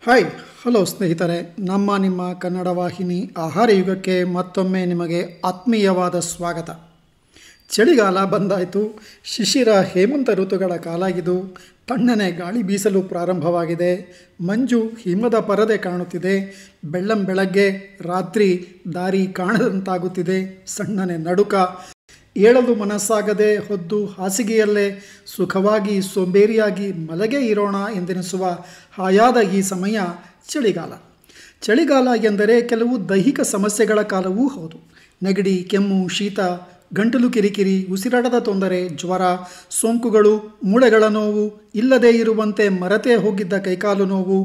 Hi hello ಸ್ನೇಹಿತರೆ, ನಿಮ್ಮ ಕನ್ನಡ ವಾಹಿನಿ ಆಹಾರ ಯುಗಕ್ಕೆ ಮತ್ತೊಮ್ಮೆ ನಿಮಗೆ ಆತ್ಮೀಯವಾದ ಸ್ವಾಗತ. ಚಳಿಗಾಲ ಬಂದಾಯಿತು. ಶಿಶಿರ ಹೇಮಂತ ಋತುಗಳ ಕಾಲ ಇದು. ತಣ್ಣನೆ ಗಾಳಿ ಬೀಸಲು ಪ್ರಾರಂಭವಾಗಿದೆ. ಮಂಜು ಹಿಮದ ಪರದೆ ಕಾಣುತ್ತಿದೆ. ಬೆಳ್ಳಂಬೆಳಗ್ಗೆ ರಾತ್ರಿ ದಾರಿ ಕಾಣದಂತಾಗುತ್ತಿದೆ. ಸಣ್ಣನೆ ನಡುಕ. ಏಳಲು ಮನಸ್ಸಾಗದೆ ಹೊದ್ದು ಹಾಸಿಗೆಯಲ್ಲೇ ಸುಖವಾಗಿ ಸೋಂಬೇರಿಯಾಗಿ ಮಲಗೇ ಇರೋಣ ಎಂದೆನಿಸುವ ಹಾಯಾದ ಈ ಸಮಯ ಚಳಿಗಾಲ. ಚಳಿಗಾಲ ಎಂದರೆ ಕೆಲವು ದೈಹಿಕ ಸಮಸ್ಯೆಗಳ ಕಾಲವೂ ಹೌದು. ನೆಗಡಿ, ಕೆಮ್ಮು, ಶೀತ, ಗಂಟಲು ಕಿರಿಕಿರಿ, ಉಸಿರಾಟದ ತೊಂದರೆ, ಜ್ವರ, ಸೋಂಕುಗಳು, ಮೂಳೆಗಳ ನೋವು, ಇಲ್ಲದೇ ಇರುವಂತೆ ಮರೆತೇ ಹೋಗಿದ್ದ ಕೈಕಾಲು ನೋವು,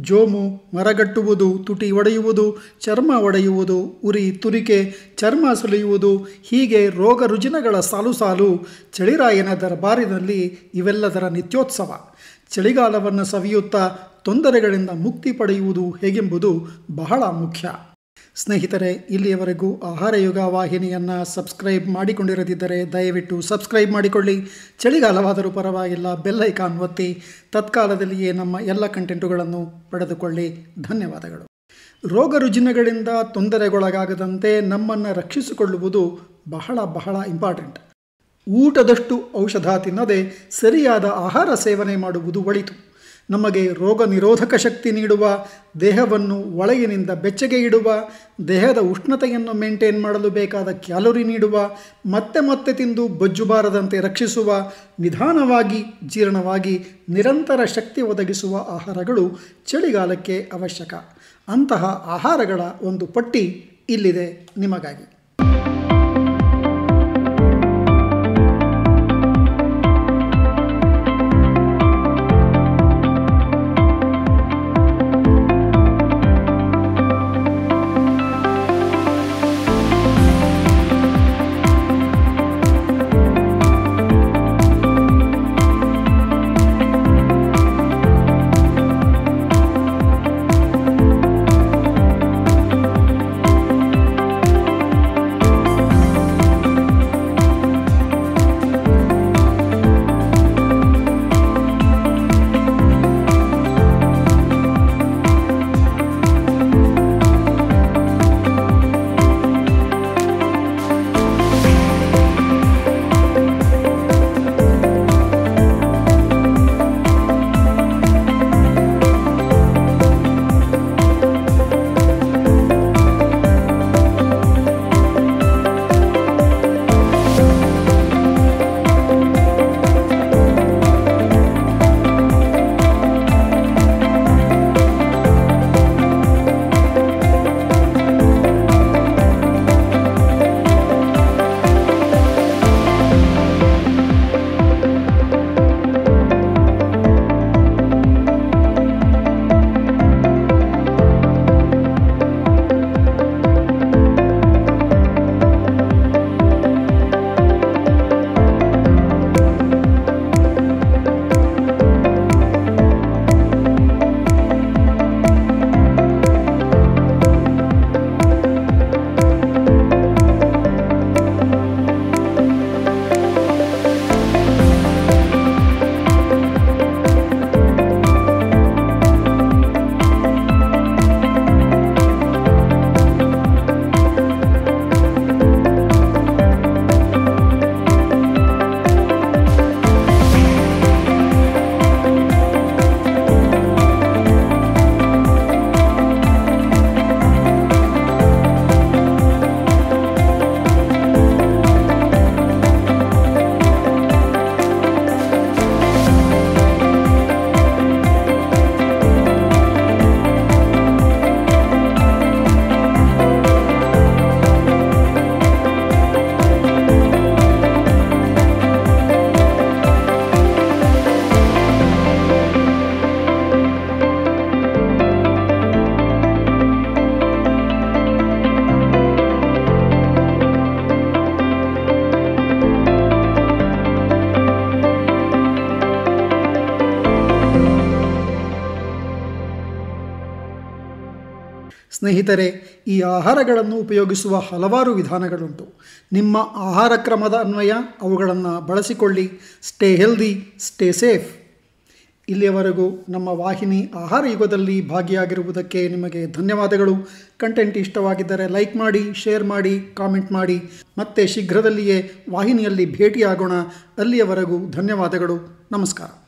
ಜೋಮು, ಮರಗಟ್ಟುವುದು, ತುಟಿ ಒಡೆಯುವುದು, ಚರ್ಮ ಒಡೆಯುವುದು, ಉರಿ, ತುರಿಕೆ, ಚರ್ಮ ಸುಲಿಯುವುದು, ಹೀಗೆ ರೋಗ ರುಜಿನಗಳ ಸಾಲು ಸಾಲು. ಚಳಿರಾಯನ ದರ್ಬಾರಿನಲ್ಲಿ ಇವೆಲ್ಲದರ ನಿತ್ಯೋತ್ಸವ. ಚಳಿಗಾಲವನ್ನು ಸವಿಯುತ್ತಾ ತೊಂದರೆಗಳಿಂದ ಮುಕ್ತಿ ಪಡೆಯುವುದು ಹೇಗೆಂಬುದು ಬಹಳ ಮುಖ್ಯ. ಸ್ನೇಹಿತರೆ, ಇಲ್ಲಿಯವರೆಗೂ ಆಹಾರ ಯುಗ ವಾಹಿನಿಯನ್ನು ಸಬ್ಸ್ಕ್ರೈಬ್ ಮಾಡಿಕೊಂಡಿರದಿದ್ದರೆ ದಯವಿಟ್ಟು ಸಬ್ಸ್ಕ್ರೈಬ್ ಮಾಡಿಕೊಳ್ಳಿ. ಚಳಿಗಾಲವಾದರೂ ಪರವಾಗಿಲ್ಲ, ಬೆಲ್ ಐಕಾನ್ ಒತ್ತಿ ತತ್ಕಾಲದಲ್ಲಿಯೇ ನಮ್ಮ ಎಲ್ಲ ಕಂಟೆಂಟುಗಳನ್ನು ಪಡೆದುಕೊಳ್ಳಿ. ಧನ್ಯವಾದಗಳು. ರೋಗ ರುಜಿನಗಳಿಂದ ತೊಂದರೆಗೊಳಗಾಗದಂತೆ ನಮ್ಮನ್ನು ರಕ್ಷಿಸಿಕೊಳ್ಳುವುದು ಬಹಳ ಬಹಳ ಇಂಪಾರ್ಟೆಂಟ್. ಊಟದಷ್ಟು ಔಷಧ ತಿನ್ನದೆ ಸರಿಯಾದ ಆಹಾರ ಸೇವನೆ ಮಾಡುವುದು ಒಳಿತು. ನಮಗೆ ರೋಗ ನಿರೋಧಕ ಶಕ್ತಿ ನೀಡುವ, ದೇಹವನ್ನು ಒಳಗಿನಿಂದ ಬೆಚ್ಚಗೆ ಇಡುವ, ದೇಹದ ಉಷ್ಣತೆಯನ್ನು ಮೇಂಟೈನ್ ಮಾಡಲು ಬೇಕಾದ ಕ್ಯಾಲೋರಿ ನೀಡುವ, ಮತ್ತೆ ಮತ್ತೆ ತಿಂದು ಬೊಜ್ಜು ಬಾರದಂತೆ ರಕ್ಷಿಸುವ, ನಿಧಾನವಾಗಿ ಜೀರ್ಣವಾಗಿ ನಿರಂತರ ಶಕ್ತಿ ಒದಗಿಸುವ ಆಹಾರಗಳು ಚಳಿಗಾಲಕ್ಕೆ ಅವಶ್ಯಕ. ಅಂತಹ ಆಹಾರಗಳ ಒಂದು ಪಟ್ಟಿ ಇಲ್ಲಿದೆ ನಿಮಗಾಗಿ. ಸ್ನೇಹಿತರೆ, ಈ ಆಹಾರಗಳನ್ನು ಉಪಯೋಗಿಸುವ ಹಲವಾರು ವಿಧಾನಗಳುಂಟು. ನಿಮ್ಮ ಆಹಾರ ಕ್ರಮದ ಅನ್ವಯ ಅವುಗಳನ್ನು ಬಳಸಿಕೊಳ್ಳಿ. Stay healthy, stay safe. ಇಲ್ಲಿಯವರೆಗೂ ನಮ್ಮ ವಾಹಿನಿ ಆಹಾರ ಯುಗದಲ್ಲಿ ಭಾಗಿಯಾಗಿರುವುದಕ್ಕೆ ನಿಮಗೆ ಧನ್ಯವಾದಗಳು. ಕಂಟೆಂಟ್ ಇಷ್ಟವಾಗಿದ್ದರೆ ಲೈಕ್ ಮಾಡಿ, ಶೇರ್ ಮಾಡಿ, ಕಾಮೆಂಟ್ ಮಾಡಿ. ಮತ್ತೆ ಶೀಘ್ರದಲ್ಲಿಯೇ ವಾಹಿನಿಯಲ್ಲಿ ಭೇಟಿಯಾಗೋಣ. ಅಲ್ಲಿಯವರೆಗೂ ಧನ್ಯವಾದಗಳು. ನಮಸ್ಕಾರ.